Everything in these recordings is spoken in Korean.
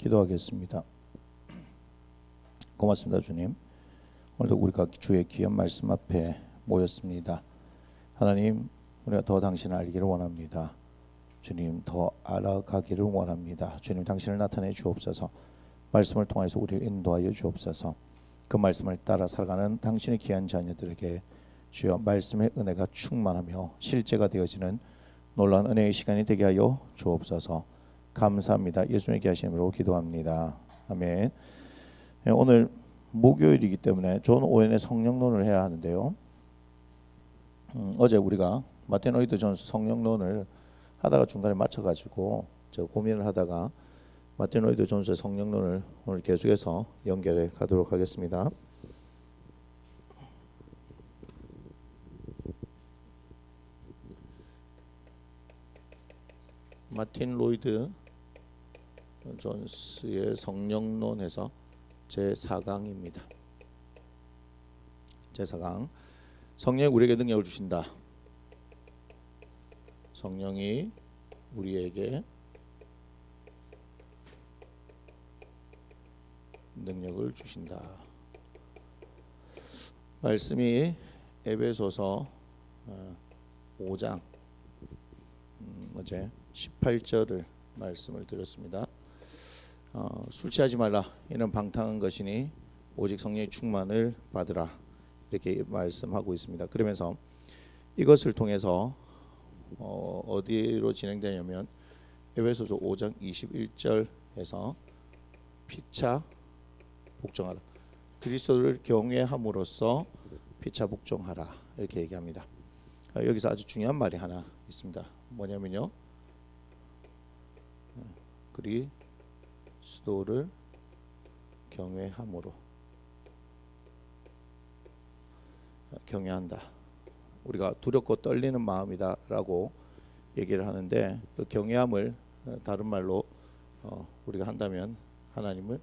기도하겠습니다. 고맙습니다, 주님. 오늘도 우리가 주의 귀한 말씀 앞에 모였습니다. 하나님, 우리가 더 당신을 알기를 원합니다. 주님, 더 알아가기를 원합니다. 주님, 당신을 나타내 주옵소서. 말씀을 통해서 우리를 인도하여 주옵소서. 그 말씀을 따라 살아가는 당신의 귀한 자녀들에게 주여 말씀의 은혜가 충만하며 실제가 되어지는 놀라운 은혜의 시간이 되게 하여 주옵소서. 감사합니다. 예수님의 귀하신 이름으로 기도합니다. 아멘. 오늘 목요일이기 때문에 존 오웬의 성령론을 해야 하는데요. 어제 우리가 마틴 로이드 존스 성령론을 하다가 중간에 맞춰가지고 저 고민을 하다가 마틴 로이드 존스의 성령론을 오늘 계속해서 연결해 가도록 하겠습니다. 마틴 로이드 존스의 성령론에서 제4강입니다. 제4강. 성령이 우리에게 능력을 주신다. 성령이 우리에게 능력을 주신다. 말씀이 에베소서 5장 어제 18절을 말씀을 드렸습니다. 술 취하지 말라. 이는 방탕한 것이니 오직 성령의 충만을 받으라. 이렇게 말씀하고 있습니다. 그러면서 이것을 통해서 어디로 진행되냐면 에베소서 5장 21절에서 피차 복종하라. 그리스도를 경외함으로써 피차 복종하라. 이렇게 얘기합니다. 여기서 아주 중요한 말이 하나 있습니다. 뭐냐면요. 그리스도를 경외함으로 경외한다. 우리가 두렵고 떨리는 마음이다라고 얘기를 하는데 그 경외함을 다른 말로 우리가 한다면 하나님을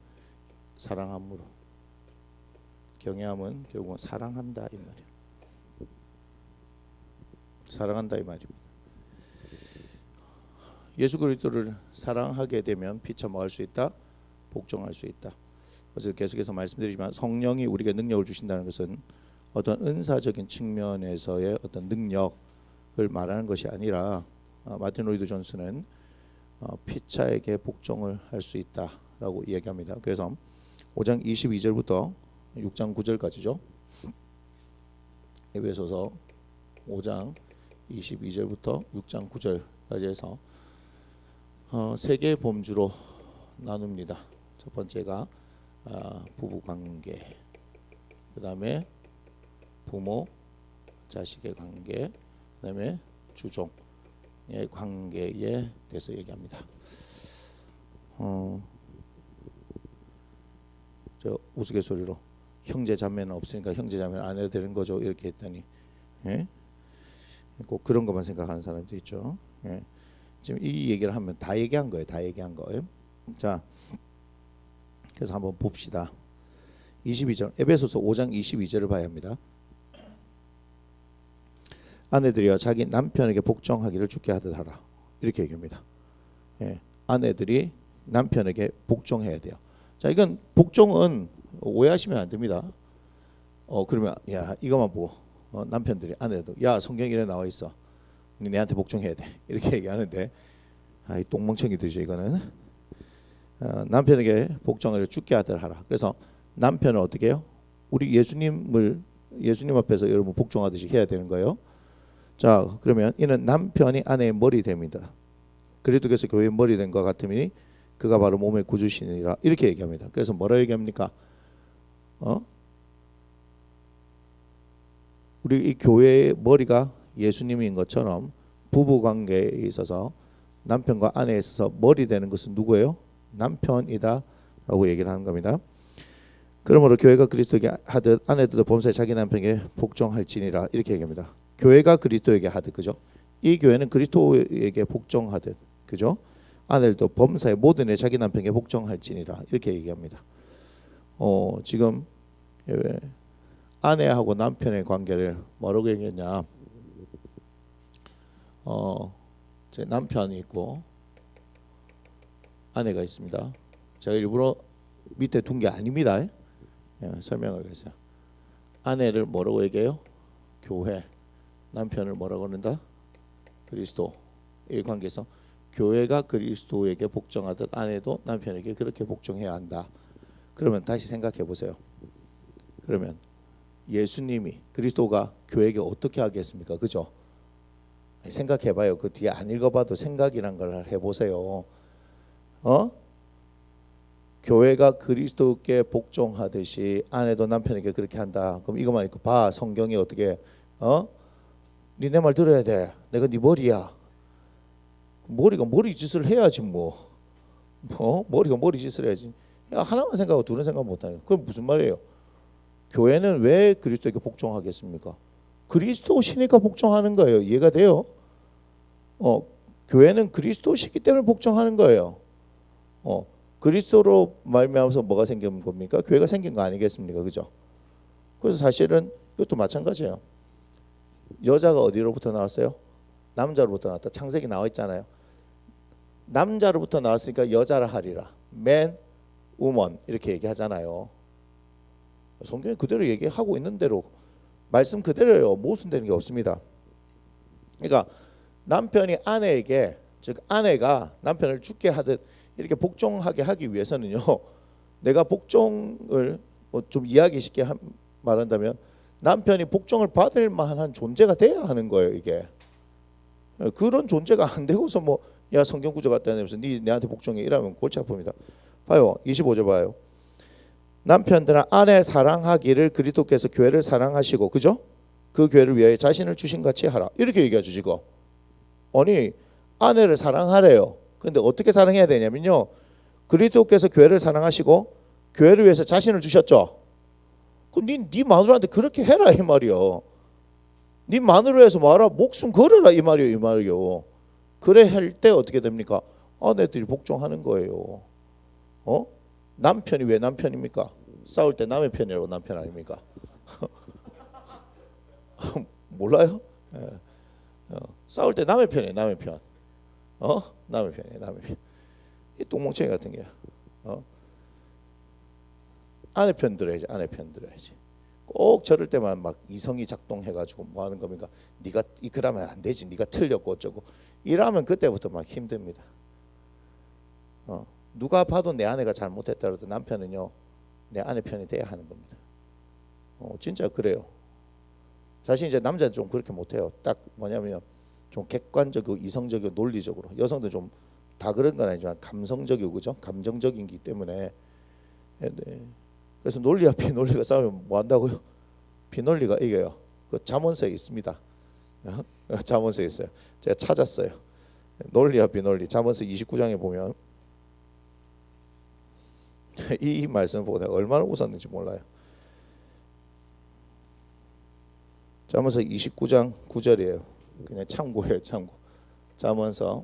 사랑함으로. 경외함은 결국은 사랑한다 이 말이에요. 사랑한다 이 말입니다. 예수 그리스도를 사랑하게 되면 피차 뭐 할 수 있다? 복종할 수 있다. 그래서 계속해서 말씀드리지만 성령이 우리에게 능력을 주신다는 것은 어떤 은사적인 측면에서의 어떤 능력을 말하는 것이 아니라 마틴 로이드 존스는 피차에게 복종을 할 수 있다라고 이야기합니다. 그래서 5장 22절부터 6장 9절까지죠. 에베소서 5장 22절부터 6장 9절까지 해서 세 개의 범주로 나눕니다. 첫 번째가 부부관계, 그 다음에 부모 자식의 관계, 그 다음에 주종의 관계에 대해서 얘기합니다. 저 우스갯소리로 형제 자매는 없으니까 형제 자매는 안 해도 되는 거죠 이렇게 했더니 예? 꼭 그런 것만 생각하는 사람도 있죠. 예. 지금 이 얘기를 하면 다 얘기한 거예요. 다 얘기한 거예요. 자, 그래서 한번 봅시다. 22절 에베소서 5장 22절을 봐야 합니다. 아내들이여 자기 남편에게 복종하기를 주께 하듯 하라. 이렇게 얘기합니다. 예. 아내들이 남편에게 복종해야 돼요. 자, 이건 복종은 오해하시면 안 됩니다. 그러면 야 이것만 보고 남편들이 아내도 야 성경에 이래 나와 있어. 내한테 복종해야 돼. 이렇게 얘기하는데 이 똥멍청이들이죠 이거는. 남편에게 복종을 주께 하듯 하라. 그래서 남편은 어떻게 해요? 우리 예수님 앞에서 여러분 복종하듯이 해야 되는 거예요. 자, 그러면 이는 남편이 아내의 머리 됩니다. 그리스도께서 교회의 머리 된 것 같으니 그가 바로 몸의 구주시니라. 이렇게 얘기합니다. 그래서 뭐라 얘기합니까? 우리 이 교회의 머리가 예수님인 것처럼 부부 관계에 있어서 남편과 아내에 있어서 머리 되는 것은 누구예요? 남편이다라고 얘기를 하는 겁니다. 그러므로 교회가 그리스도에게 하듯 아내들도 범사에 자기 남편에게 복종할지니라. 이렇게 얘기합니다. 교회가 그리스도에게 하듯, 그죠? 이 교회는 그리스도에게 복종하듯, 그죠? 아내들도 범사에 모든 애 자기 남편에게 복종할지니라. 이렇게 얘기합니다. 지금 아내하고 남편의 관계를 뭐라고 얘기했냐? 제 남편이 있고 아내가 있습니다. 제가 일부러 밑에 둔 게 아닙니다. 설명을 했어요. 아내를 뭐라고 얘기해요? 교회. 남편을 뭐라고 그런다? 그리스도. 이 관계에서 교회가 그리스도에게 복종하듯 아내도 남편에게 그렇게 복종해야 한다. 그러면 다시 생각해 보세요. 그러면 예수님이 그리스도가 교회에게 어떻게 하겠습니까? 그죠? 생각해봐요. 그 뒤에 안 읽어봐도 생각이란 걸 해보세요. 교회가 그리스도께 복종하듯이 아내도 남편에게 그렇게 한다. 그럼 이것만 읽고 봐. 성경이 어떻게 네 말 들어야 돼. 내가 네 머리야. 머리가 머리 짓을 해야지 뭐. 머리가 머리 짓을 해야지. 하나만 생각하고 둘은 생각 못하는 거예요. 그럼 무슨 말이에요? 교회는 왜 그리스도에게 복종하겠습니까? 그리스도시니까 복종하는 거예요. 이해가 돼요? 교회는 그리스도시기 때문에 복종하는 거예요. 그리스도로 말미암아서 뭐가 생긴 겁니까? 교회가 생긴 거 아니겠습니까? 그죠? 그래서 사실은 이것도 마찬가지예요. 여자가 어디로부터 나왔어요? 남자로부터 나왔다. 창세기 나와 있잖아요. 남자로부터 나왔으니까 여자라 하리라. man, woman 이렇게 얘기하잖아요. 성경이 그대로 얘기하고 있는 대로 말씀 그대로예요. 모순되는 게 없습니다. 그러니까 남편이 아내에게, 즉 아내가 남편을 죽게 하듯 이렇게 복종하게 하기 위해서는요, 내가 복종을 좀 이해하기 쉽게 말한다면 남편이 복종을 받을 만한 존재가 돼야 하는 거예요. 이게 그런 존재가 안 되고서 뭐 야 성경 구조 갖다 내면서 네 내한테 복종해 이러면 골치 아픕니다. 봐요. 25절 봐요. 남편들은 아내 사랑하기를 그리스도께서 교회를 사랑하시고, 그죠? 그 교회를 위하여 자신을 주신 같이 하라. 이렇게 얘기하죠 지금. 아니 아내를 사랑하래요. 근데 어떻게 사랑해야 되냐면요, 그리스도께서 교회를 사랑하시고 교회를 위해서 자신을 주셨죠. 그럼 네 마누라한테 그렇게 해라 이 말이요. 네 마누라 위해서 뭐하라? 목숨 걸어라 이 말이요. 이 말이요. 그래 할 때 어떻게 됩니까? 아내들이 복종하는 거예요. 남편이 왜 남편입니까? 싸울 때 남의 편이라고 남편 아닙니까? 몰라요? 싸울 때 남의 편이에요. 남의 편. 남의 편이에요. 남의 편. 이 똥멍청이 같은 게. 아내 편 들어야지. 아내 편 들어야지. 꼭 저럴 때만 막 이성이 작동해가지고 뭐 하는 겁니까? 네가 그러면 안 되지. 네가 틀렸고 어쩌고. 이러면 그때부터 막 힘듭니다. 누가 봐도 내 아내가 잘못했다라도 남편은요 내 아내 편이 돼야 하는 겁니다. 진짜 그래요. 사실 이제 남자는 좀 그렇게 못해요. 딱 뭐냐면 좀 객관적이고 이성적이고 논리적으로, 여성도 좀 다 그런 건 아니지만 감성적이고 그죠? 감정적인기 때문에. 네. 그래서 논리와 비논리가 싸우면 뭐 한다고요? 비논리가 이겨요. 그 잠언서에 있습니다. 잠언서에 있어요. 제가 찾았어요. 논리와 비논리. 잠언서 29장에 보면 이 말씀 보고 내가 얼마나 웃었는지 몰라요. 잠언서 29장 9절이에요. 그냥 참고예요. 참고. 잠언서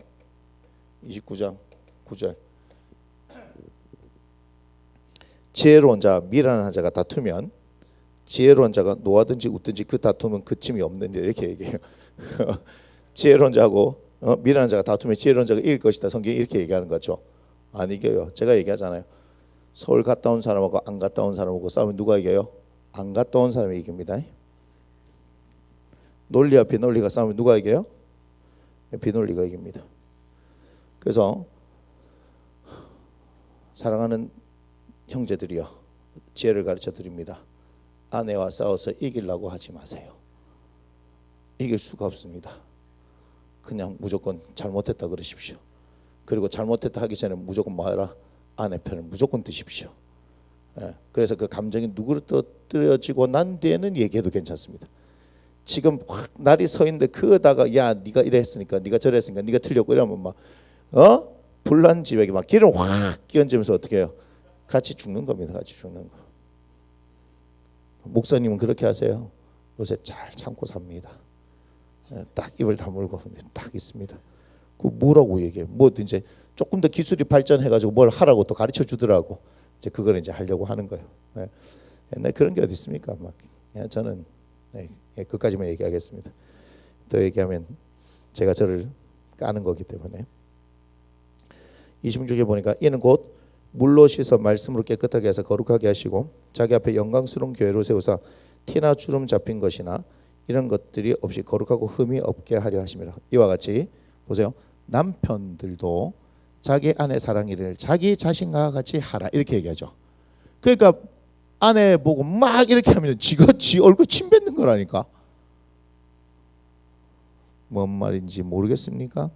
29장 9절. 지혜로운 자와 미련한 자가 다투면 지혜로운 자가 노하든지 웃든지 그 다툼은 그침이 없는데 이렇게 얘기해요. 지혜로운 자하고 미련한 자가 다투면 지혜로운 자가 이길 것이다. 성경이 이렇게 얘기하는 거죠. 안 이겨요. 제가 얘기하잖아요. 서울 갔다 온 사람하고 안 갔다 온 사람하고 싸우면 누가 이겨요? 안 갔다 온 사람이 이깁니다. 논리와 비논리가 싸우면 누가 이겨요? 비논리가 이깁니다. 그래서 사랑하는 형제들이요, 지혜를 가르쳐 드립니다. 아내와 싸워서 이기려고 하지 마세요. 이길 수가 없습니다. 그냥 무조건 잘못했다 그러십시오. 그리고 잘못했다 하기 전에 무조건 뭐하라? 아내 편을 무조건 드십시오. 그래서 그 감정이 누구로 떨어지고 난 뒤에는 얘기해도 괜찮습니다. 지금 확 날이 서 있는데 그거다가 야 네가 이랬으니까 네가 저랬으니까 네가 틀렸고 이러면 막 불난 집에게 막 기름 확 끼얹으면서 어떻게 해요? 같이 죽는 겁니다. 같이 죽는 거. 목사님은 그렇게 하세요? 요새 잘 참고 삽니다. 딱 입을 다물고 딱 있습니다. 그 뭐라고 얘기해? 뭐 이제 조금 더 기술이 발전해가지고 뭘 하라고 또 가르쳐 주더라고. 이제 그걸 이제 하려고 하는 거예요. 옛날 그런 게 어디 있습니까? 막 저는 그까지만 얘기하겠습니다. 더 얘기하면 제가 저를 까는 거기 때문에. 26절에 보니까 이는 곧 물로 씻어 말씀으로 깨끗하게 해서 거룩하게 하시고 자기 앞에 영광스러운 교회로 세우사 티나 주름 잡힌 것이나 이런 것들이 없이 거룩하고 흠이 없게 하려 하심이라. 이와 같이 보세요. 남편들도 자기 아내 사랑 일을 자기 자신과 같이 하라 이렇게 얘기하죠. 그러니까 아내 보고 막 이렇게 하면 지가 지 얼굴 침 뱉는 거라니까. 뭔 말인지 모르겠습니까?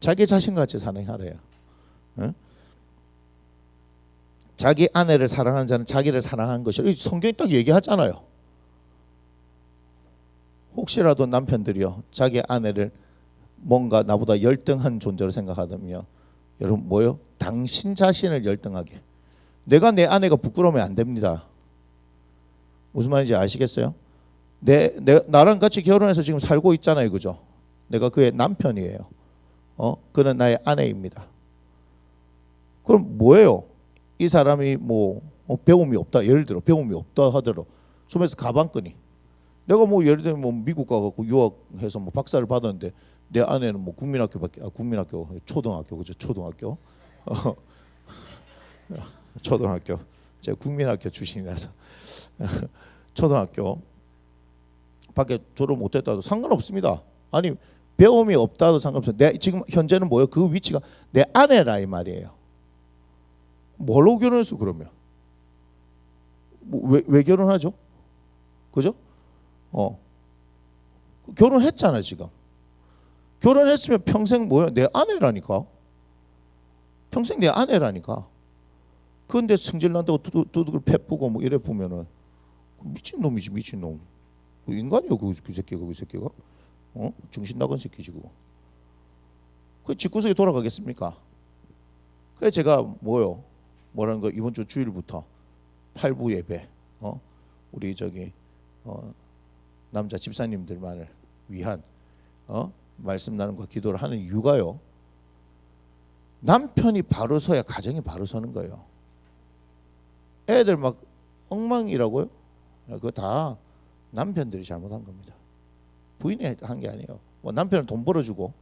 자기 자신과 같이 사랑하래요. 응? 자기 아내를 사랑하는 자는 자기를 사랑한 것이라. 성경이 딱 얘기하잖아요. 혹시라도 남편들이요 자기 아내를 뭔가 나보다 열등한 존재로 생각하다면요, 여러분 뭐요? 당신 자신을 열등하게. 내가 내 아내가 부끄러우면 안 됩니다. 무슨 말인지 아시겠어요? 나랑 같이 결혼해서 지금 살고 있잖아요, 그죠? 내가 그의 남편이에요. 그는 나의 아내입니다. 그럼 뭐예요? 이 사람이 뭐 배움이 없다, 예를 들어 배움이 없다 하더라도 소매에서 가방끈이, 내가 뭐 예를 들면 뭐 미국 가갖고 유학해서 뭐 박사를 받았는데 내 아내는 뭐 국민학교밖에 국민학교 초등학교 그죠? 초등학교 초등학교 제가 국민학교 출신이라서 초등학교 밖에 졸업 못했다도 상관없습니다. 아니 배움이 없다도 상관없어요. 내 지금 현재는 뭐예요? 그 위치가 내 아내라 이 말이에요. 뭘로 결혼했어 그러면? 뭐 왜 결혼하죠? 그죠? 결혼했잖아 지금. 결혼했으면 평생 뭐예요? 내 아내라니까. 평생 내 아내라니까. 그런데 승질 난다고 두둑을 패쁘고 뭐 이래 보면은 미친놈이지 미친놈. 인간이요 그 새끼가. 정신 나간 새끼지 그거. 그 집구석에 돌아가겠습니까? 그래 제가 뭐라는 거 이번 주 주일부터 8부 예배 우리 저기 남자 집사님들만을 위한 말씀 나눔과 기도를 하는 이유가요, 남편이 바로 서야 가정이 바로 서는 거예요. 애들 막 엉망이라고요? 그거 다 남편들이 잘못한 겁니다. 부인이 한 게 아니에요. 뭐 남편은 돈 벌어주고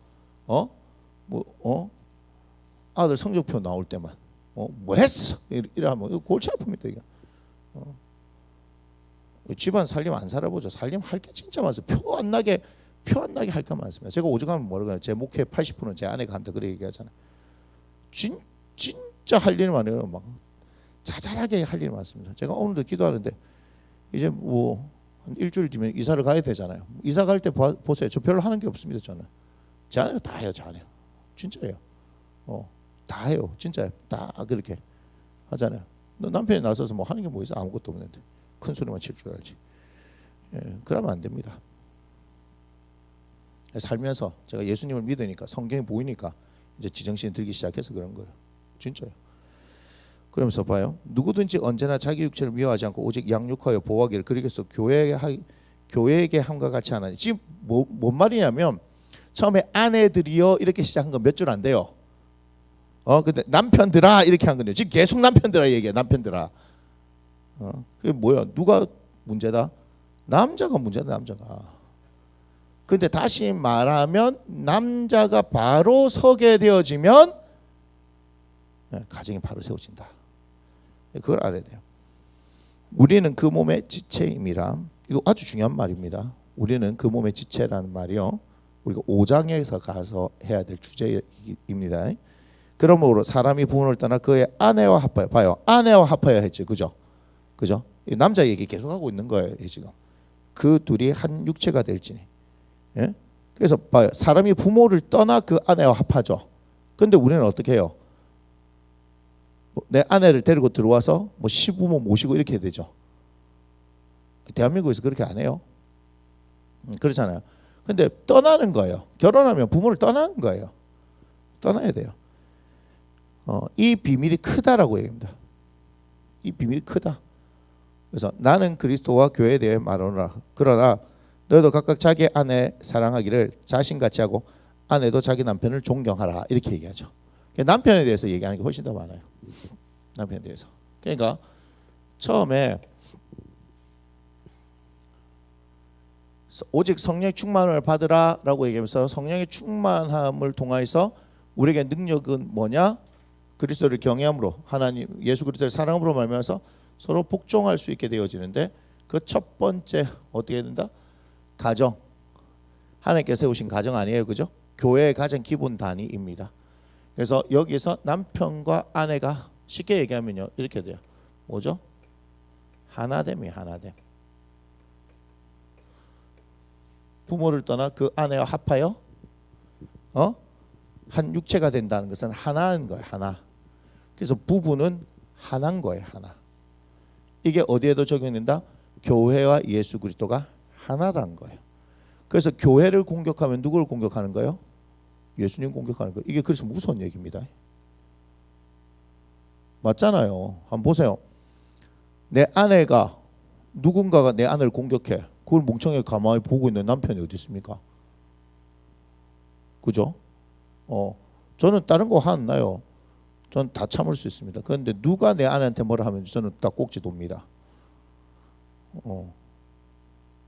아들 성적표 나올 때만 뭐 했어 이래 하면 이거 골치 아픕니다 이게. 집안 살림 안 살아보죠. 살림 할 게 진짜 많습니다. 표 안 나게 할 게 많습니다. 제가 오죽하면 뭐라 그래요? 제 목회 80%는 제 아내가 한다 그래 얘기하잖아요. 진짜 할 일 많아요. 막 자잘하게 할 일 많습니다. 제가 오늘도 기도하는데 이제 뭐 한 일주일 뒤면 이사를 가야 되잖아요. 이사 갈 때 보세요. 저 별로 하는 게 없습니다. 저는 제 아내가 다 해요. 제 아내 진짜예요. 다 해요. 진짜예요. 다 그렇게 하잖아요. 너 남편이 나서서 뭐 하는 게 뭐 있어? 아무것도 없는데 큰 소리만 칠 줄 알지. 그러면 안 됩니다. 살면서 제가 예수님을 믿으니까 성경이 보이니까 이제 지정신이 들기 시작해서 그런 거예요. 진짜요. 그러면서 봐요. 누구든지 언제나 자기 육체를 미워하지 않고 오직 양육하여 보호하기를 그리스도 교회에게 함과 같이 하나니. 지금 뭔 말이냐면 처음에 아내들이요 이렇게 시작한 건 몇 줄 안 돼요. 근데 남편들아 이렇게 한 거예요. 지금 계속 남편들아 얘기해. 남편들아. 그게 뭐야? 누가 문제다? 남자가 문제다. 남자가. 근데 다시 말하면 남자가 바로 서게 되어지면 가정이 바로 세워진다. 그걸 알아야 돼요. 우리는 그 몸의 지체임이라. 이거 아주 중요한 말입니다. 우리는 그 몸의 지체라는 말이요, 우리가 5장에서 가서 해야 될 주제입니다. 그러므로 사람이 부모를 떠나 그의 아내와 합하여. 봐요. 아내와 합하여 했죠. 그죠? 남자 얘기 계속하고 있는 거예요. 지금 그 둘이 한 육체가 될지니. 그래서 봐요. 사람이 부모를 떠나 그 아내와 합하죠. 근데 우리는 어떻게 해요? 내 아내를 데리고 들어와서 뭐 시부모 모시고 이렇게 되죠. 대한민국에서 그렇게 안 해요. 그렇잖아요. 근데 떠나는 거예요. 결혼하면 부모를 떠나는 거예요. 떠나야 돼요. 이 비밀이 크다라고 얘기합니다. 이 비밀이 크다. 그래서 나는 그리스도와 교회에 대해 말하노라. 그러나 너희도 각각 자기 아내 사랑하기를 자신같이 하고 아내도 자기 남편을 존경하라. 이렇게 얘기하죠. 남편에 대해서 얘기하는 게 훨씬 더 많아요. 남편에 대해서. 그러니까 처음에 오직 성령의 충만을 받으라라고 얘기하면서 성령의 충만함을 통하여서 우리에게 능력은 뭐냐? 그리스도를 경외함으로 하나님 예수 그리스도를 사랑함으로 말미암아서 서로 복종할 수 있게 되어지는데 그 첫 번째 어떻게 된다? 가정. 하나님께서 세우신 가정 아니에요, 그죠? 교회의 가장 기본 단위입니다. 그래서 여기서 남편과 아내가 쉽게 얘기하면요 이렇게 돼요. 뭐죠? 하나됨이 하나됨. 부모를 떠나 그 아내와 합하여 한 육체가 된다는 것은 하나인 거예요. 하나. 그래서 부부는 하나인 거예요. 하나. 이게 어디에도 적용된다? 교회와 예수 그리스도가 하나란 거예요. 그래서 교회를 공격하면 누구를 공격하는 거예요? 예수님 공격하는 거예요. 이게 그래서 무서운 얘기입니다. 맞잖아요. 한번 보세요. 내 아내가 누군가가 내 아내를 공격해. 그걸 멍청하게 가만히 보고 있는 남편이 어디 있습니까? 그죠? 저는 다른 거 화 안 나요. 저는 다 참을 수 있습니다. 그런데 누가 내 아내한테 뭐라 하면 저는 딱 꼭지 돕니다.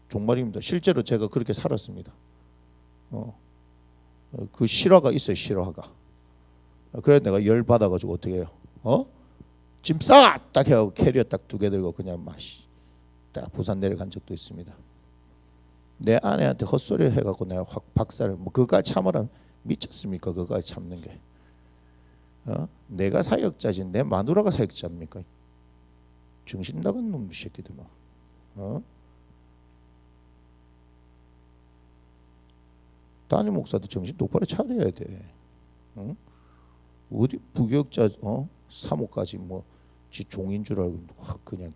정말입니다. 실제로 제가 그렇게 살았습니다. 그 실화가 있어요. 실화가. 그래 내가 열 받아가지고 어떻게 해요? 짐 싸! 딱 해가지고 캐리어 딱 2개 들고 그냥 딱 부산 내려간 적도 있습니다. 내 아내한테 헛소리 해갖고 내가 확 박살을 그거까지 참으라 미쳤습니까? 그거까지 참는 게. 내가 사역자지 내 마누라가 사역자입니까? 정신 나간 놈 새끼들 막. 담임 목사도 정신 똑바로 차려야 돼. 어디 부교육자 사모까지 지 종인 줄 알고 확 그냥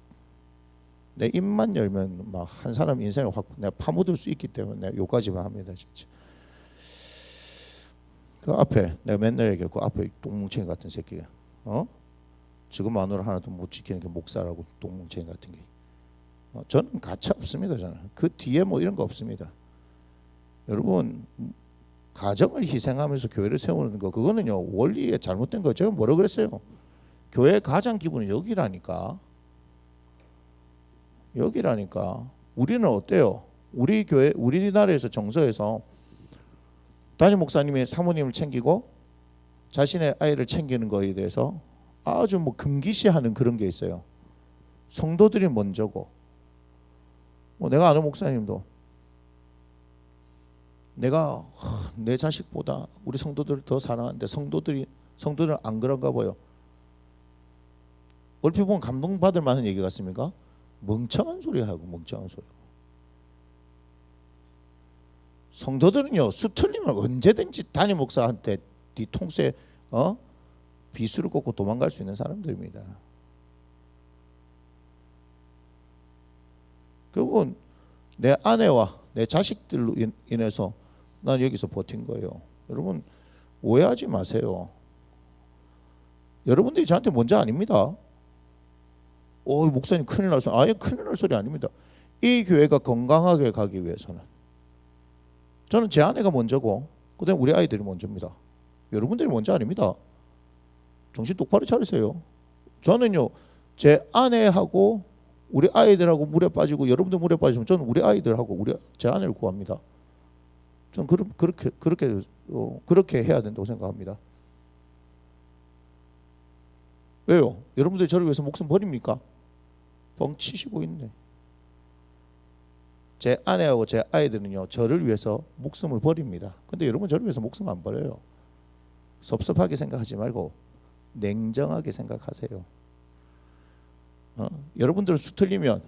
내 입만 열면 막 한 사람 인생을 확 내가 파묻을 수 있기 때문에 내가 요까지만 합니다. 진짜. 그 앞에 내가 맨날 얘기했고 앞에 똥뭉청이 같은 새끼가 지금 마누라 하나도 못 지키는 게 목사라고 똥뭉청이 같은 게. 저는 가차 없습니다. 저는 그 뒤에 이런 거 없습니다. 여러분 가정을 희생하면서 교회를 세우는 거 그거는요 원리에 잘못된 거예요. 제가 뭐라 그랬어요? 교회의 가장 기본은 여기라니까. 우리는 어때요? 우리 교회 우리나라에서 정서에서 담임 목사님이 사모님을 챙기고 자신의 아이를 챙기는 거에 대해서 아주 금기시하는 그런 게 있어요. 성도들이 먼저고 내가 아는 목사님도 내가 내 자식보다 우리 성도들을 더 사랑하는데 성도들은 안 그런가 봐요. 얼핏 보면 감동받을 만한 얘기 같습니까? 멍청한 소리 하고 멍청한 소리. 성도들은요 수 틀리면 언제든지 담임 목사한테 뒤통수에 비수를 꽂고 도망갈 수 있는 사람들입니다. 결국은 내 아내와 내 자식들로 인해서 난 여기서 버틴 거예요. 여러분 오해하지 마세요. 여러분들이 저한테 먼저 아닙니다. 목사님 큰일 날 소리. 아예 큰일 날 소리 아닙니다. 이 교회가 건강하게 가기 위해서는 저는 제 아내가 먼저고 그다음에 우리 아이들이 먼저입니다. 여러분들이 먼저 아닙니다. 정신 똑바로 차리세요. 저는요 제 아내하고 우리 아이들하고 물에 빠지고 여러분들 물에 빠지면 저는 우리 아이들하고 제 아내를 구합니다. 저는 그렇게 해야 된다고 생각합니다. 왜요? 여러분들이 저를 위해서 목숨 버립니까? 뻥치시고 있네. 제 아내하고 제 아이들은요 저를 위해서 목숨을 버립니다. 근데 여러분 저를 위해서 목숨 안 버려요. 섭섭하게 생각하지 말고 냉정하게 생각하세요. 여러분들은 수틀리면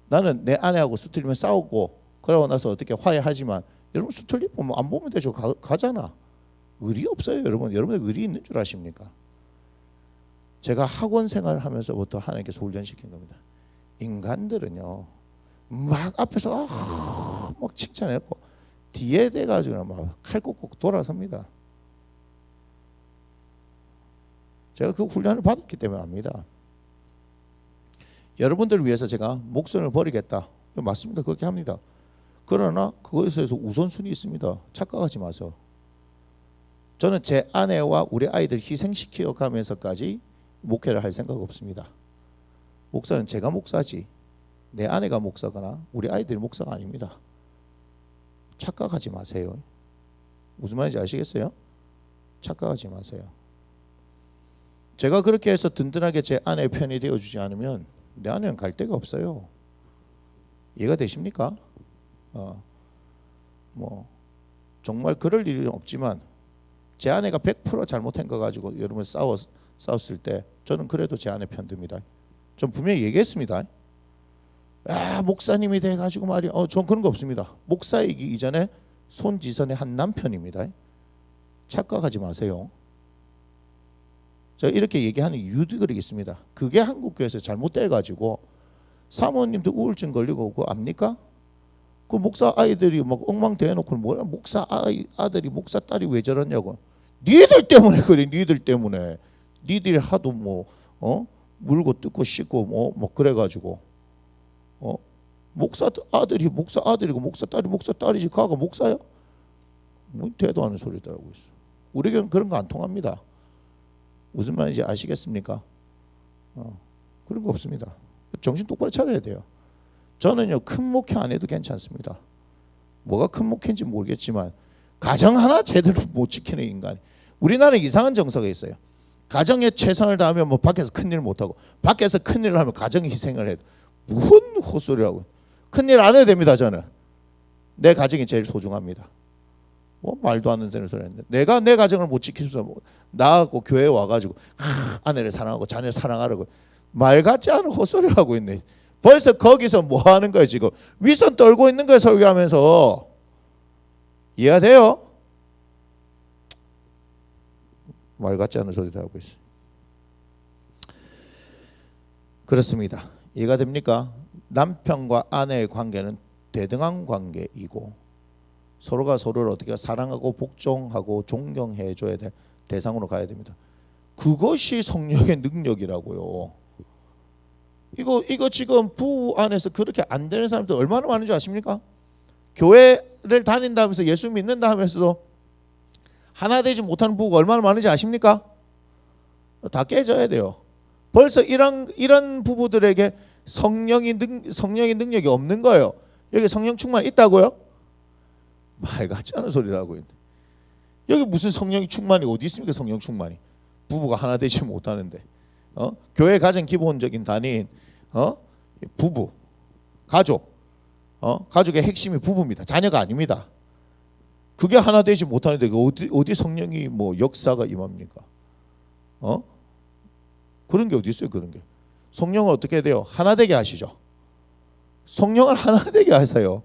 나는 내 아내하고 수틀리면 싸우고 그러고 나서 어떻게 화해하지만 여러분 수틀리면 안 보면 되죠. 가잖아. 의리 없어요. 여러분들 의리 있는 줄 아십니까? 제가 학원 생활을 하면서부터 하나님께서 훈련시킨 겁니다. 인간들은요 막 앞에서 막 칭찬했고 뒤에 대가지고 막 칼 꽂고 돌아섭니다. 제가 그 훈련을 받았기 때문에 압니다. 여러분들을 위해서 제가 목숨을 버리겠다. 맞습니다. 그렇게 합니다. 그러나 그것에 대해서 우선순위 있습니다. 착각하지 마세요. 저는 제 아내와 우리 아이들 희생시켜 가면서까지 목회를 할 생각 없습니다. 목사는 제가 목사지 내 아내가 목사거나 우리 아이들이 목사가 아닙니다. 착각하지 마세요. 무슨 말인지 아시겠어요? 착각하지 마세요. 제가 그렇게 해서 든든하게 제 아내의 편이 되어주지 않으면 내 아내는 갈 데가 없어요. 이해가 되십니까? 뭐 정말 그럴 일은 없지만 제 아내가 100% 잘못한 거 가지고 여러분 싸웠을 때 저는 그래도 제 아내 편 듭니다. 전 분명히 얘기했습니다. 목사님이 돼가지고 말이야. 전 그런 거 없습니다. 목사이기 이전에 손지선의 한 남편입니다. 착각하지 마세요. 제가 이렇게 얘기하는 이유도 그러겠습니다. 그게 한국교회에서 잘못돼가지고 사모님도 우울증 걸리고 그거 압니까? 그 목사 아이들이 막 엉망대해놓고 뭐야 목사 아들이 목사 딸이 왜 저러냐고. 니들 때문에 그래. 니들 때문에. 니들이 하도 뭐 물고 뜯고 씻고 뭐 그래가지고 목사 아들이 목사 아들이고 목사 딸이 목사 딸이지 가가 목사야? 뭐 대도 않은 소리더라고요. 우리 교회는 그런 거 안 통합니다. 무슨 말인지 아시겠습니까? 그런 거 없습니다. 정신 똑바로 차려야 돼요. 저는요 큰 목회 안 해도 괜찮습니다. 뭐가 큰 목회인지 모르겠지만 가정 하나 제대로 못 지키는 인간. 우리나라는 이상한 정서가 있어요. 가정에 최선을 다하면 뭐 밖에서 큰일 못하고 밖에서 큰일을 하면 가정에 희생을 해도 무슨 헛소리라고. 큰일 안 해도 됩니다. 저는 내 가정이 제일 소중합니다. 뭐 말도 안 되는 소리 했는데 내가 내 가정을 못 지키면서 나하고 교회에 와가지고 아내를 사랑하고 자녀를 사랑하라고 말 같지 않은 헛소리 하고 있네. 벌써 거기서 뭐 하는 거예요 지금. 윗선 떨고 있는 거예요 설교하면서. 이해가 돼요? 말 같지 않은 소리도 하고 있어요. 그렇습니다. 이해가 됩니까? 남편과 아내의 관계는 대등한 관계이고 서로가 서로를 어떻게 사랑하고 복종하고 존경해 줘야 될 대상으로 가야 됩니다. 그것이 성령의 능력이라고요. 이거 지금 부부 안에서 그렇게 안 되는 사람들 얼마나 많은 줄 아십니까? 교회를 다닌다면서 예수 믿는다 하면서도 하나 되지 못하는 부부가 얼마나 많은지 아십니까? 다 깨져야 돼요. 벌써 이런 부부들에게 성령의 능력이 없는 거예요. 여기 성령 충만 있다고요? 말 같지 않은 소리를 하고 있는데 여기 무슨 성령 충만이 어디 있습니까? 성령 충만이 부부가 하나 되지 못하는데 교회 가장 기본적인 단위인 부부 가족 가족의 핵심이 부부입니다. 자녀가 아닙니다. 그게 하나 되지 못하는데 어디 성령이 뭐 역사가 임합니까? 그런 게 어디 있어요? 그런 게 성령을 어떻게 해야 돼요? 하나 되게 하시죠. 성령을 하나 되게 하세요.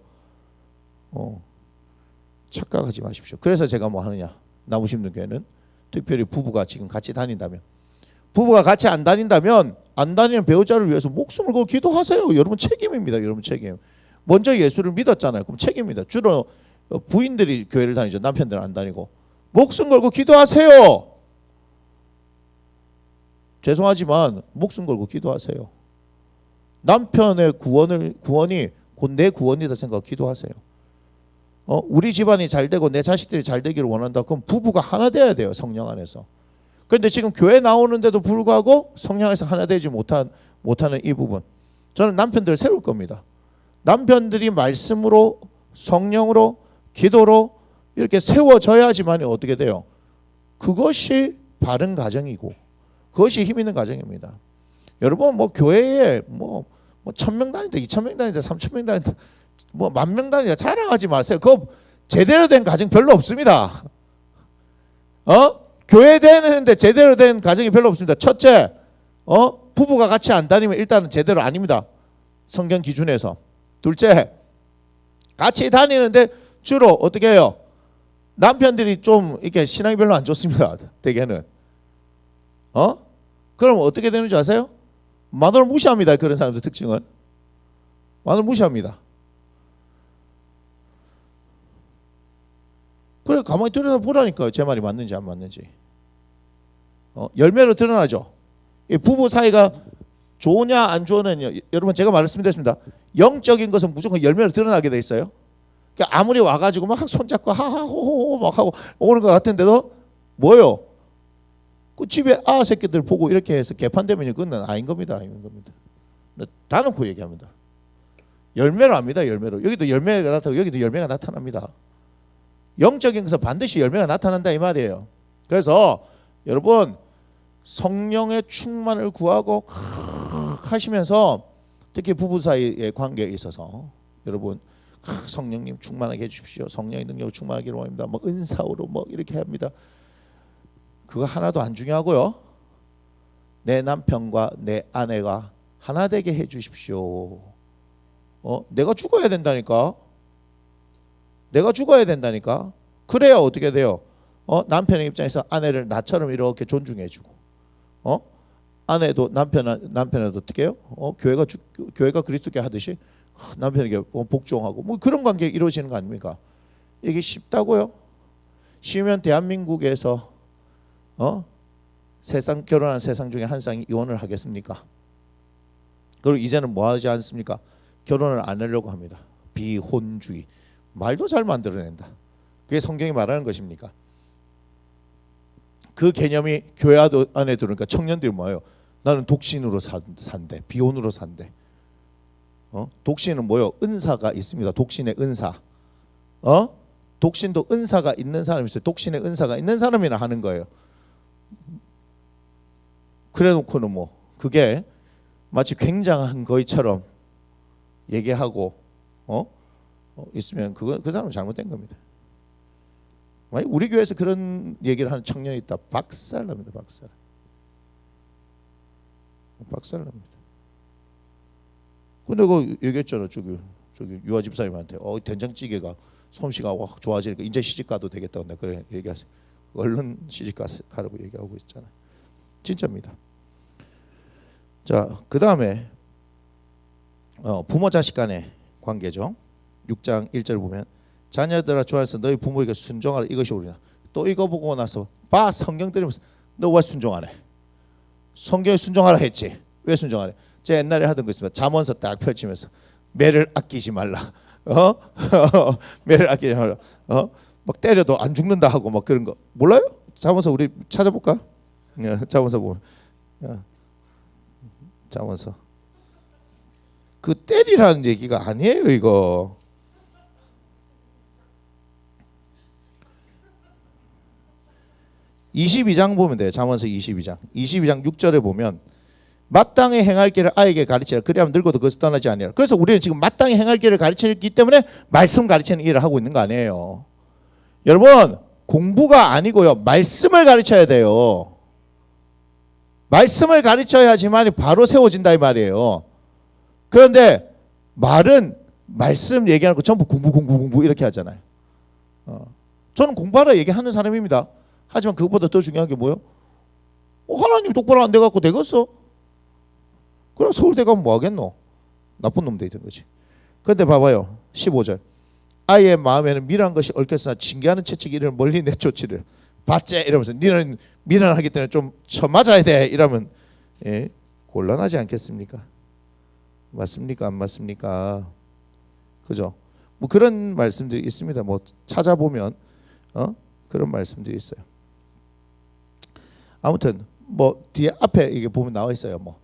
착각하지 마십시오. 그래서 제가 뭐 하느냐? 나무심는 교회는 특별히 부부가 지금 같이 다닌다면 부부가 같이 안 다닌다면 안 다니는 배우자를 위해서 목숨을 걸고 기도하세요. 여러분 책임입니다. 여러분 책임. 먼저 예수를 믿었잖아요. 그럼 책임입니다. 주로 부인들이 교회를 다니죠. 남편들은 안 다니고. 목숨 걸고 기도하세요. 죄송하지만 목숨 걸고 기도하세요. 남편의 구원이 곧 내 구원이다 생각하고 기도하세요. 우리 집안이 잘 되고 내 자식들이 잘 되기를 원한다. 그럼 부부가 하나 돼야 돼요. 성령 안에서. 그런데 지금 교회 나오는데도 불구하고 성령 안에서 하나 되지 못하는 이 부분. 저는 남편들을 세울 겁니다. 남편들이 말씀으로 성령으로 기도로 이렇게 세워져야지만 어떻게 돼요? 그것이 바른 가정이고 그것이 힘 있는 가정입니다. 여러분 뭐 교회에 뭐 1,000명 다닌다 2,000명 다닌다 3,000명 다닌다 뭐 10,000명 다닌다 자랑하지 마세요. 그거 제대로 된 가정 별로 없습니다. 교회 다니는데 제대로 된 가정이 별로 없습니다. 첫째 부부가 같이 안 다니면 일단은 제대로 아닙니다. 성경 기준에서. 둘째 같이 다니는데 주로 어떻게 해요? 남편들이 좀 이렇게 신앙이 별로 안 좋습니다. 대개는. 그럼 어떻게 되는 줄 아세요? 마누라 무시합니다. 그런 사람들 특징은. 마누라 무시합니다. 그래 가만히 들여다보라니까요. 제 말이 맞는지 안 맞는지. 열매로 드러나죠. 이 부부 사이가 좋으냐 안 좋으냐는요. 여러분 제가 말씀드렸습니다. 영적인 것은 무조건 열매로 드러나게 돼 있어요. 그러니까 아무리 와가지고 막 손잡고 하하호호 막 하고 오는 것 같은데도 뭐요? 그 집에 새끼들 보고 이렇게 해서 개판되면 그건 아닌 겁니다. 아닌 겁니다. 다 놓고 얘기합니다. 열매로 합니다. 열매로. 여기도 열매가 나타나고 여기도 열매가 나타납니다. 영적인 것은 반드시 열매가 나타난다 이 말이에요. 그래서 여러분 성령의 충만을 구하고 하시면서 특히 부부 사이의 관계에 있어서 여러분 성령님 충만하게 해주십시오. 성령의 능력을 충만하기를 원합니다. 뭐 은사로 뭐 이렇게 합니다. 그거 하나도 안 중요하고요. 내 남편과 내 아내가 하나 되게 해주십시오. 내가 죽어야 된다니까. 내가 죽어야 된다니까. 그래야 어떻게 돼요? 남편의 입장에서 아내를 나처럼 이렇게 존중해주고, 아내도 남편에도 어떻게 해요? 교회가 그리스도께 하듯이 남편에게 복종하고 뭐 그런 관계 이루어지는 거 아닙니까? 이게 쉽다고요? 쉬우면 대한민국에서 결혼한 세상 중에 한 쌍이 이혼을 하겠습니까? 그리고 이제는 뭐 하지 않습니까? 결혼을 안 하려고 합니다. 비혼주의. 말도 잘 만들어낸다. 그게 성경이 말하는 것입니까? 그 개념이 교회 안에 들어오니까 청년들이 뭐예요? 나는 독신으로 산대. 비혼으로 산대. 독신은 뭐요? 은사가 있습니다. 독신의 은사. 독신도 은사가 있는 사람이 있어요. 독신의 은사가 있는 사람이나 하는 거예요. 그래 놓고는 뭐 그게 마치 굉장한 거이처럼 얘기하고 있으면 그 사람은 잘못된 겁니다. 만약 우리 교회에서 그런 얘기를 하는 청년이 있다, 박살납니다. 박살납니다. 근데 그 얘기했잖아. 저기 유아 집사님한테 된장찌개가 솜씨가 좋아지니까 이제 시집 가도 되겠다고 내가 그래 얘기하세요. 얼른 시집 가라고 얘기하고 있잖아요. 진짜입니다. 자, 그 다음에 부모 자식 간의 관계죠. 6장 1절 보면 자녀들아 주 안에서 너희 부모에게 순종하라 이것이 옳으나. 또 이거 보고 나서 봐 성경 들으면서 너 왜 순종하네? 성경에 순종하라 했지. 왜 순종하래? 제가 옛날에 하던 거 있습니다. 잠언서 딱 펼치면서 매를 아끼지 말라. 매를 아끼지 말라. 막 때려도 안 죽는다 하고 막 그런 거 몰라요? 잠언서 우리 찾아볼까? 잠언서 보면 잠언서 그 때리라는 얘기가 아니에요 이거. (22장) 보면 돼요. 잠언서 22장 6절에 보면 마땅히 행할 길을 아이에게 가르치라. 그리하면 늙어도 그것을 떠나지 아니하라. 그래서 우리는 지금 마땅히 행할 길을 가르치기 때문에 말씀 가르치는 일을 하고 있는 거 아니에요. 여러분 공부가 아니고요. 말씀을 가르쳐야 돼요. 말씀을 가르쳐야지만 바로 세워진다 이 말이에요. 그런데 말은 말씀 얘기하는 거 전부 공부 이렇게 하잖아요. 저는 공부하라 얘기하는 사람입니다. 하지만 그것보다 더 중요한 게 뭐예요? 하나님 똑바로 안 돼갖고 되겠어? 그럼 서울대 가면 뭐 하겠노? 나쁜 놈 되는 거지. 그런데 봐봐요. 15절 아이의 마음에는 미련한 것이 얽혔으나 징계하는 채찍이 이를 멀리 내쫓지를 받재 이러면서 니는 미련하기 때문에 좀 쳐맞아야 돼 이러면 곤란하지 않겠습니까? 맞습니까? 안 맞습니까? 그죠? 뭐 그런 말씀들이 있습니다. 뭐 찾아보면 그런 말씀들이 있어요. 아무튼 뭐 뒤에 앞에 이게 보면 나와 있어요. 뭐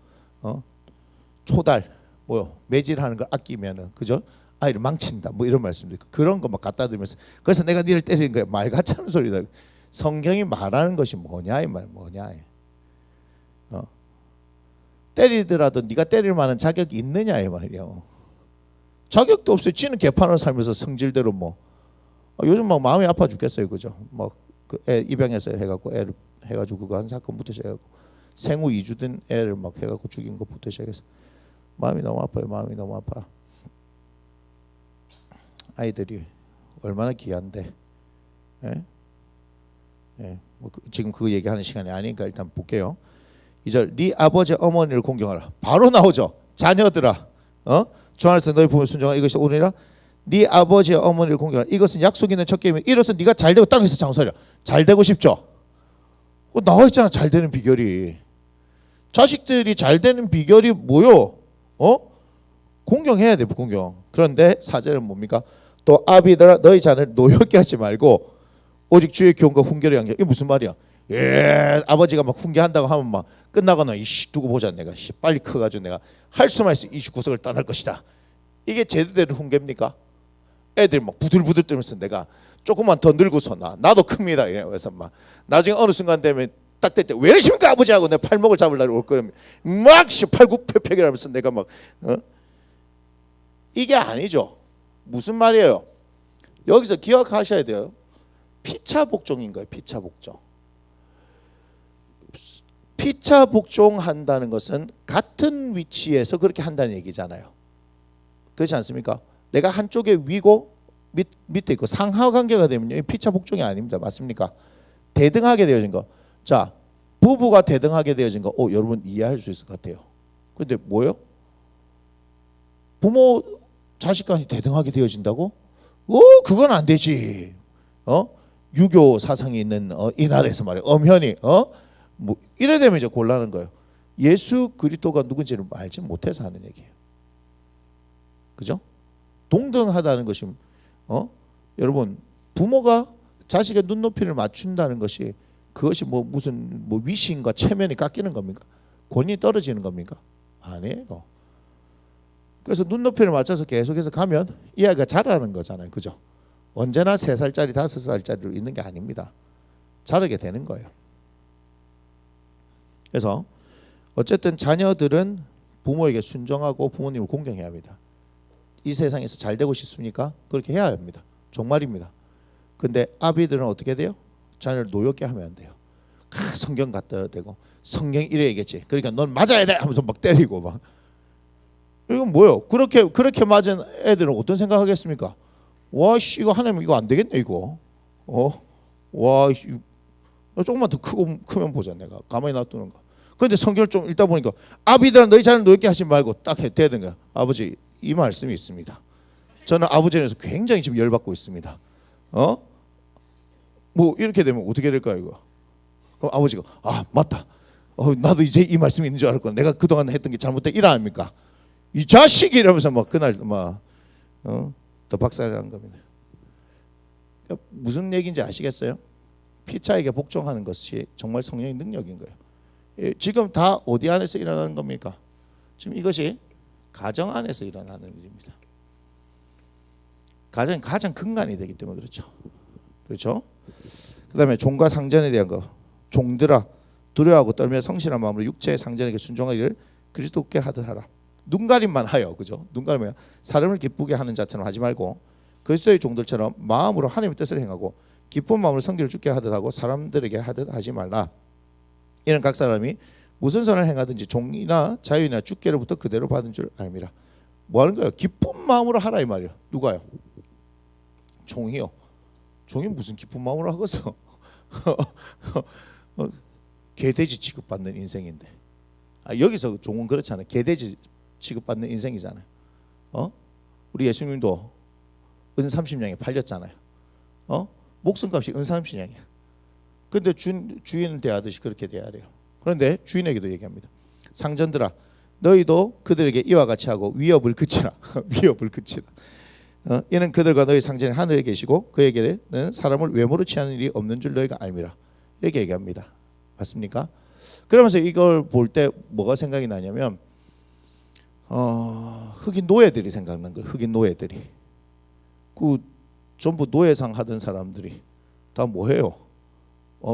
초달 뭐요 매질하는 걸 아끼면은 그죠? 아이를 망친다 뭐 이런 말씀도 있고 그런 거 막 갖다 들면서 그래서 내가 니를 때리는 거야 말 같지 않은 소리다. 성경이 말하는 것이 뭐냐 이 말 뭐냐. 때리더라도 네가 때릴 만한 자격이 있느냐 이 말이요. 자격도 없어요. 지는 개판으로 살면서 성질대로 뭐 요즘 막 마음이 아파 죽겠어요. 그죠? 막 그 애 입양해서 해갖고 애를 해가지고 그거 한 사건부터 시작하고 생후 2주 된 애를 막 해갖고 죽인 것부터 시작해서 마음이 너무 아파요. 마음이 너무 아파. 아이들이 얼마나 귀한데. 뭐 지금 그 얘기하는 시간이 아니니까 일단 볼게요. 2절 네 아버지 어머니를 공경하라. 바로 나오죠. 자녀들아 주 안에서 너희 부모를 순종하라 이것이 옳으니라. 네 아버지 어머니를 공경하라. 이것은 약속 있는 첫 계명이며 이로써 네가 잘되고 땅에서 장수하리라. 잘되고 싶죠? 나와 있잖아. 잘되는 비결이. 자식들이 잘되는 비결이 뭐요? 공경해야 돼. 공경. 그런데 4절은 뭡니까? 또 아비들아 너희 자녀를 노엽게 하지 말고 오직 주의 교훈과 훈계를 양겨. 이게 무슨 말이야? 아버지가 막 훈계한다고 하면 막 끝나거나 이씨 두고 보자 내가 빨리 커가지고 내가 할 수만 있어 29석을 떠날 것이다. 이게 제대로 훈계입니까? 애들이 막 부들부들 떨면서 내가 조금만 더 늙어서 나도 큽니다. 그래서 막 나중에 어느 순간 되면 딱 때 왜 이러십니까 아버지하고 내 팔목을 잡으려고 올 거면 막 팔굽혀펴기하면서 내가 막 이게 아니죠. 무슨 말이에요? 여기서 기억하셔야 돼요. 피차 복종인 거예요. 피차 복종. 피차 복종한다는 것은 같은 위치에서 그렇게 한다는 얘기잖아요. 그렇지 않습니까? 내가 한쪽에 위고 밑에 있고 상하 관계가 되면요, 피차 복종이 아닙니다. 맞습니까? 대등하게 되어진 거. 자, 부부가 대등하게 되어진 거, 여러분 이해할 수 있을 것 같아요. 근데 뭐요? 부모 자식 간이 대등하게 되어진다고? 그건 안 되지. 유교 사상이 있는 이 나라에서 말이에요. 엄연히 뭐 이래 되면 이제 곤란한 거예요. 예수 그리스도가 누군지를 알지 못해서 하는 얘기예요. 그죠? 동등하다는 것이 여러분 부모가 자식의 눈높이를 맞춘다는 것이 그것이 뭐 무슨 뭐 위신과 체면이 깎이는 겁니까? 권위 떨어지는 겁니까? 아니에요. 그래서 눈높이를 맞춰서 계속해서 가면 이 아이가 자라는 거잖아요. 그죠? 언제나 3살짜리 5살짜리로 있는 게 아닙니다. 자라게 되는 거예요. 그래서 어쨌든 자녀들은 부모에게 순종하고 부모님을 공경해야 합니다. 이 세상에서 잘 되고 싶습니까? 그렇게 해야 합니다. 정말입니다. 근데 아비들은 어떻게 돼요? 자녀를 노엽게 하면 안 돼요. 성경 갖다 대고 성경 이래 얘기했지. 그러니까 넌 맞아야 돼 하면서 막 때리고 막. 이건 뭐예요? 그렇게 맞은 애들은 어떤 생각하겠습니까? 와, 이거 하나님 이거 안 되겠네 이거. 와, 조금만 더 크면 보자 내가 가만히 놔두는 거. 그런데 성경을 좀 읽다 보니까 아비들아 너희 자녀를 노엽게 하지 말고 딱 대든 거야. 아버지 이 말씀이 있습니다. 저는 아버지에 대해서 굉장히 지금 열받고 있습니다. 뭐 이렇게 되면 어떻게 될까 이거? 그럼 아버지가 맞다. 나도 이제 이 말씀이 있는 줄 알았거든. 내가 그동안 했던 게 잘못된 일 아닙니까? 이 자식이 이러면서 막 그날 더 박살난 겁니다. 그러니까 무슨 얘기인지 아시겠어요? 피차에게 복종하는 것이 정말 성령의 능력인 거예요. 지금 다 어디 안에서 일어나는 겁니까? 지금 이것이 가정 안에서 일어나는 일입니다. 가정이 가장 근간이 되기 때문에 그렇죠. 그 다음에 종과 상전에 대한 거. 종들아 두려워하고 떨며 성실한 마음으로 육체의 상전에게 순종하기를 그리스도께 하듯 하라. 눈가림만 하여, 그죠? 눈가림이야. 사람을 기쁘게 하는 자처럼 하지 말고 그리스도의 종들처럼 마음으로 하나님의 뜻을 행하고 기쁜 마음으로 성기를 주게 하듯 하고 사람들에게 하듯 하지 말라. 이는 각 사람이 무슨 선을 행하든지 종이나 자유나 주께로부터 그대로 받은 줄 알미라. 뭐 하는 거예요? 기쁜 마음으로 하라 이 말이에요. 누가요? 종이요. 종이 무슨 기쁜 마음으로 하겠어? 개돼지 취급받는 인생인데. 여기서 종은 그렇잖아요. 개돼지 취급받는 인생이잖아요. 우리 예수님도 은 30냥에 팔렸잖아요. 목숨값이 은 30냥이야. 근데 주인을 대하듯이 그렇게 대해야 돼요. 그런데 주인에게도 얘기합니다. 상전들아 너희도 그들에게 이와 같이 하고 위협을 그치라. 위협을 그치라. 이는 그들과 너희 상전이 하늘에 계시고 그에게는 사람을 외모로 취하는 일이 없는 줄 너희가 알미라. 이렇게 얘기합니다. 맞습니까? 그러면서 이걸 볼 때 뭐가 생각이 나냐면 흑인 노예들이 생각난 거예요. 흑인 노예들이. 그 전부 노예상 하던 사람들이 다 뭐해요?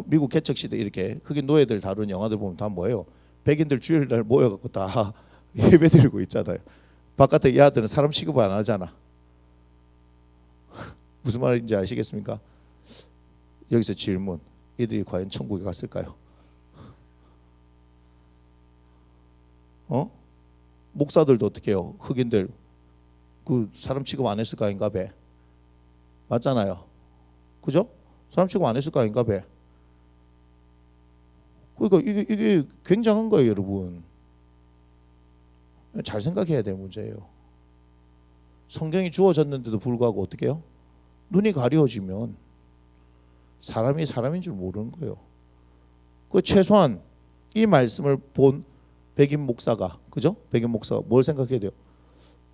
미국 개척 시대 이렇게 흑인 노예들 다룬 영화들 보면 다 뭐해요? 백인들 주일날 모여갖고 다 예배드리고 있잖아요. 바깥에 이 아들은 사람 취급 안 하잖아. 무슨 말인지 아시겠습니까? 여기서 질문. 이들이 과연 천국에 갔을까요? 목사들도 어떻게 해요? 흑인들 그 사람 취급 안 했을 거 아닌가 배. 맞잖아요. 그죠? 사람 취급 안 했을 거 아닌가 배. 그러니까 이게 굉장한 거예요, 여러분. 잘 생각해야 될 문제예요. 성경이 주어졌는데도 불구하고 어떻게 해요? 눈이 가려지면 사람이 사람인 줄 모르는 거예요. 그 최소한 이 말씀을 본 백인 목사가, 그죠? 백인 목사가 뭘 생각해야 돼요?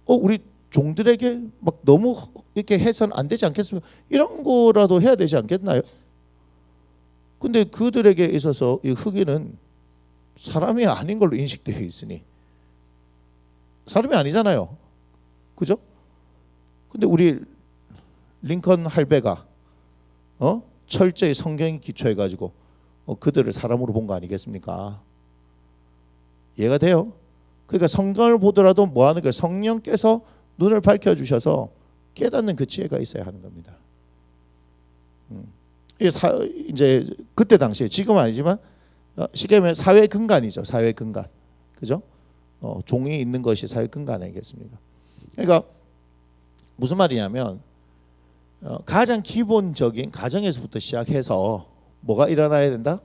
우리 종들에게 막 너무 이렇게 해서는 안 되지 않겠습니까? 이런 거라도 해야 되지 않겠나요? 근데 그들에게 있어서 이 흑인은 사람이 아닌 걸로 인식되어 있으니 사람이 아니잖아요. 그죠? 근데 우리 링컨 할배가 철저히 성경에 기초해 가지고 그들을 사람으로 본 거 아니겠습니까? 이해가 돼요? 그러니까 성경을 보더라도 뭐 하는 거예요? 성령께서 눈을 밝혀주셔서 깨닫는 그 지혜가 있어야 하는 겁니다. 이제 그때 당시에, 지금은 아니지만 쉽게 말하면 사회 근간이죠. 사회 근간, 그죠? 종이 있는 것이 사회 근간 아니겠습니까? 그러니까 무슨 말이냐면 가장 기본적인 가정에서부터 시작해서 뭐가 일어나야 된다?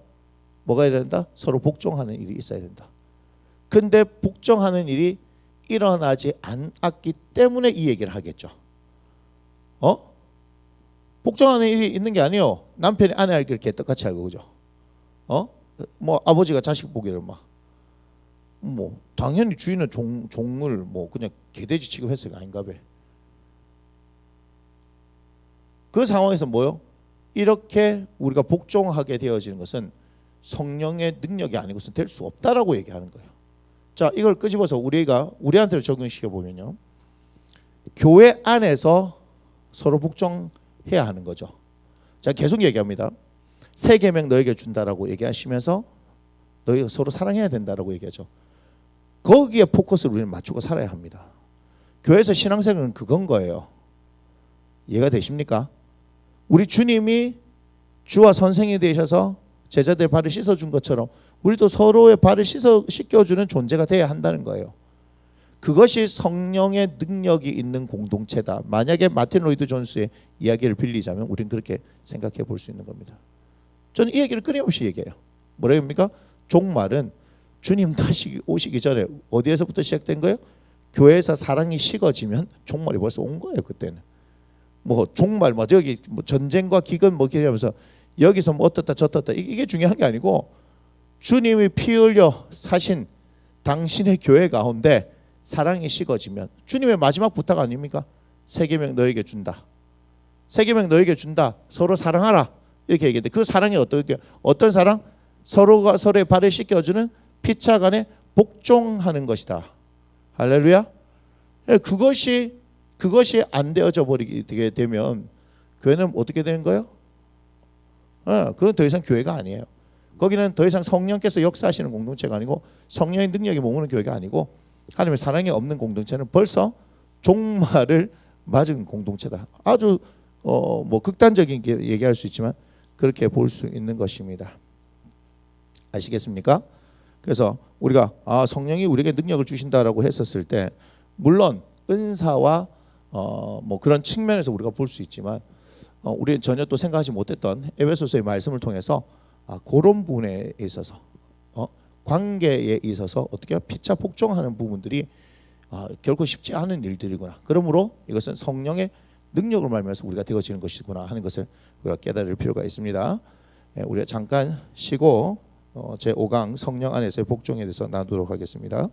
뭐가 일어나야 된다? 서로 복종하는 일이 있어야 된다. 근데 복종하는 일이 일어나지 않았기 때문에 이 얘기를 하겠죠. 복종하는 일이 있는 게 아니에요. 남편이 아내 알기를 개떡같이 알고, 그죠? 뭐 아버지가 자식 보기를 뭐 당연히 주인은 종을 뭐 그냥 개돼지 취급했을 거 아닌가 봐. 그 상황에서 뭐요? 이렇게 우리가 복종하게 되어지는 것은 성령의 능력이 아니고선 될 수 없다라고 얘기하는 거예요. 자, 이걸 끄집어서 우리한테 적용시켜 보면요, 교회 안에서 서로 복종해야 하는 거죠. 자, 계속 얘기합니다. 새 계명 너에게 준다라고 얘기하시면서 너희가 서로 사랑해야 된다라고 얘기하죠. 거기에 포커스를 우리는 맞추고 살아야 합니다. 교회에서 신앙생활은 그건 거예요. 이해가 되십니까? 우리 주님이 주와 선생이 되셔서 제자들 발을 씻어준 것처럼 우리도 서로의 발을 씻겨주는 존재가 돼야 한다는 거예요. 그것이 성령의 능력이 있는 공동체다. 만약에 마틴 로이드 존스의 이야기를 빌리자면 우리는 그렇게 생각해 볼 수 있는 겁니다. 저는 이 얘기를 끊임없이 얘기해요. 뭐라고 합니까? 종말은 주님 다시 오시기 전에 어디에서부터 시작된 거예요? 교회에서 사랑이 식어지면 종말이 벌써 온 거예요. 그때는 뭐 종말 뭐 여기 뭐 전쟁과 기근 뭐 이러면서 여기서 뭐 어떻다 저떻다 이게 중요한 게 아니고 주님이 피 흘려 사신 당신의 교회 가운데 사랑이 식어지면 주님의 마지막 부탁 아닙니까? 새 계명 너에게 준다. 새 계명 너에게 준다. 서로 사랑하라. 이렇게 얘기했는데 그 사랑이 어떤 사랑? 서로가 서로의 발을 씻겨주는 피차 간에 복종하는 것이다. 할렐루야. 그것이 안 되어져 버리게 되면 교회는 어떻게 되는 거예요? 그건 더 이상 교회가 아니에요. 거기는 더 이상 성령께서 역사하시는 공동체가 아니고 성령의 능력이 머무는 교회가 아니고 하나님의 사랑이 없는 공동체는 벌써 종말을 맞은 공동체다. 아주 뭐 극단적인 게 얘기할 수 있지만 그렇게 볼 수 있는 것입니다. 아시겠습니까? 그래서 우리가 성령이 우리에게 능력을 주신다라고 했었을 때 물론 은사와 뭐 그런 측면에서 우리가 볼 수 있지만 우리는 전혀 또 생각하지 못했던 에베소서의 말씀을 통해서 그런 부분에 있어서 관계에 있어서 어떻게 피차 복종하는 부분들이 결코 쉽지 않은 일들이구나. 그러므로 이것은 성령의 능력을 말미암아서 우리가 되어지는 것이구나 하는 것을 우리가 깨달을 필요가 있습니다. 우리가 잠깐 쉬고 제5강 성령 안에서의 복종에 대해서 나누도록 하겠습니다.